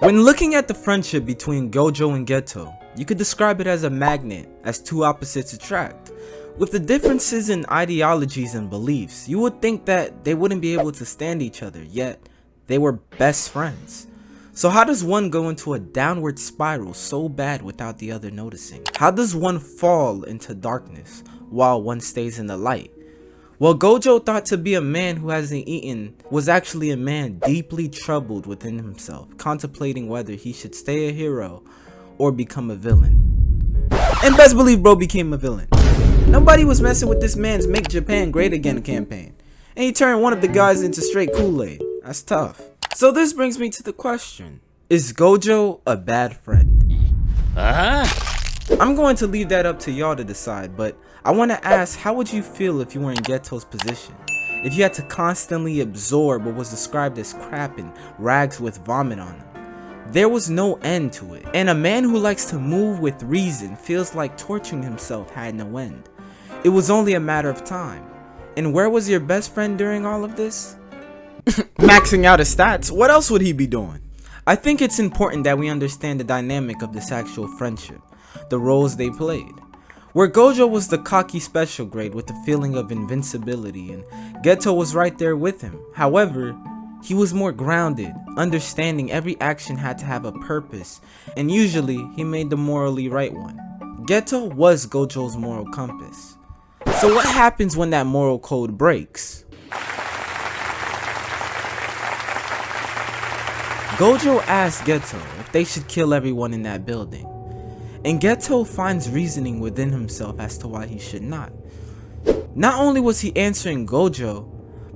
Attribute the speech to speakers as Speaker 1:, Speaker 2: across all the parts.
Speaker 1: When looking at the friendship between Gojo and Geto, you could describe it as a magnet, as two opposites attract. With the differences in ideologies and beliefs, you would think that they wouldn't be able to stand each other, yet they were best friends. So how does one go into a downward spiral so bad without the other noticing? How does one fall into darkness while one stays in the light? Well, Gojo, thought to be a man who hasn't eaten, was actually a man deeply troubled within himself, contemplating whether he should stay a hero or become a villain. And best believe bro became a villain. Nobody was messing with this man's Make Japan Great Again campaign, and he turned one of the guys into straight Kool-Aid. That's tough. So this brings me to the question, is Gojo a bad friend? I'm going to leave that up to y'all to decide, but I want to ask, how would you feel if you were in Geto's position? If you had to constantly absorb what was described as crap and rags with vomit on them. There was no end to it, and a man who likes to move with reason feels like torturing himself had no end. It was only a matter of time. And where was your best friend during all of this? Maxing out his stats, what else would he be doing? I think it's important that we understand the dynamic of this actual friendship, the roles they played. Where Gojo was the cocky special grade with the feeling of invincibility, and Geto was right there with him. However, he was more grounded, understanding every action had to have a purpose, and usually he made the morally right one. Geto was Gojo's moral compass. So what happens when that moral code breaks? Gojo asks Geto if they should kill everyone in that building, and Geto finds reasoning within himself as to why he should not. Not only was he answering Gojo,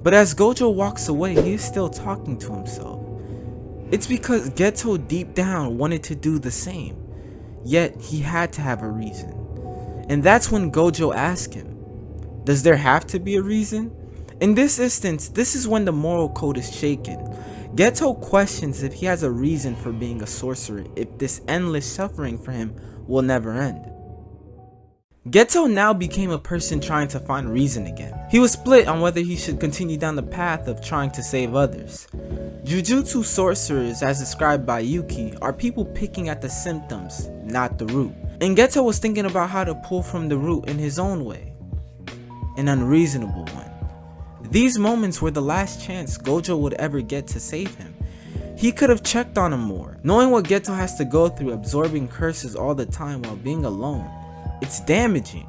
Speaker 1: but as Gojo walks away, he is still talking to himself. It's because Geto deep down wanted to do the same, yet he had to have a reason. And that's when Gojo asked him, does there have to be a reason? In this instance, this is when the moral code is shaken. Geto questions if he has a reason for being a sorcerer, if this endless suffering for him will never end. Geto now became a person trying to find reason again. He was split on whether he should continue down the path of trying to save others. Jujutsu sorcerers, as described by Yuki, are people picking at the symptoms, not the root. And Geto was thinking about how to pull from the root in his own way, an unreasonable one. These moments were the last chance Gojo would ever get to save him. He could have checked on him more. Knowing what Geto has to go through, absorbing curses all the time while being alone, it's damaging.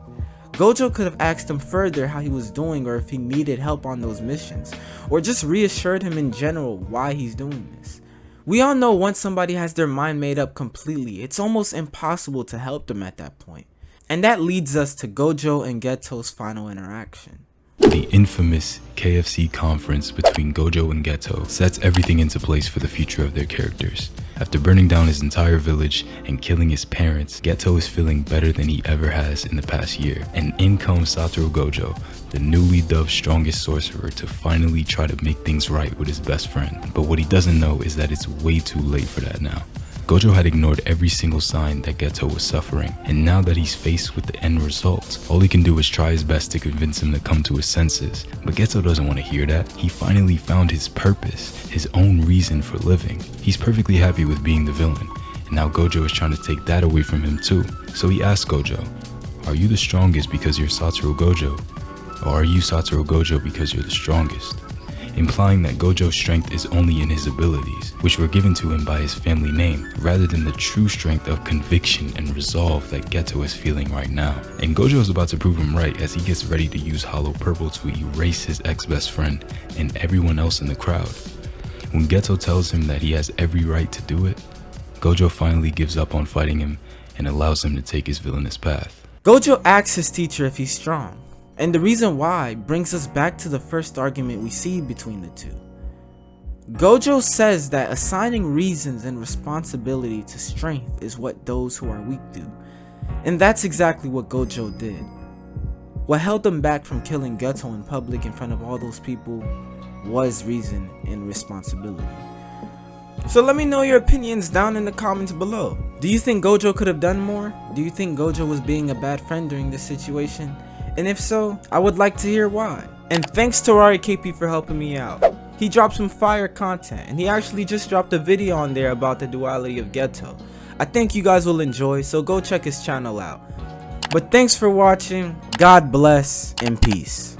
Speaker 1: Gojo could have asked him further how he was doing or if he needed help on those missions, or just reassured him in general why he's doing this. We all know once somebody has their mind made up completely, it's almost impossible to help them at that point. And that leads us to Gojo and Geto's final interaction.
Speaker 2: The infamous KFC Conference between Gojo and Geto sets everything into place for the future of their characters. After burning down his entire village and killing his parents, Geto is feeling better than he ever has in the past year. And in comes Satoru Gojo, the newly dubbed strongest sorcerer, to finally try to make things right with his best friend. But what he doesn't know is that it's way too late for that now. Gojo had ignored every single sign that Geto was suffering, and now that he's faced with the end result, all he can do is try his best to convince him to come to his senses. But Geto doesn't want to hear that. He finally found his purpose, his own reason for living. He's perfectly happy with being the villain, and now Gojo is trying to take that away from him too. So he asks Gojo, are you the strongest because you're Satoru Gojo? Or are you Satoru Gojo because you're the strongest? Implying that Gojo's strength is only in his abilities, which were given to him by his family name, rather than the true strength of conviction and resolve that Geto is feeling right now. And Gojo is about to prove him right as he gets ready to use Hollow Purple to erase his ex-best friend and everyone else in the crowd. When Geto tells him that he has every right to do it, Gojo finally gives up on fighting him and allows him to take his villainous path.
Speaker 1: Gojo asks his teacher if he's strong. And the reason why brings us back to the first argument we see between the two. Gojo says that assigning reasons and responsibility to strength is what those who are weak do. And that's exactly what Gojo did. What held him back from killing Geto in public in front of all those people was reason and responsibility. So let me know your opinions down in the comments below. Do you think Gojo could have done more? Do you think Gojo was being a bad friend during this situation? And if so, I would like to hear why. And thanks to rariKP for helping me out. He dropped some fire content, and he actually just dropped a video on there about the duality of Geto. I think you guys will enjoy, so go check his channel out. But thanks for watching, God bless, and peace.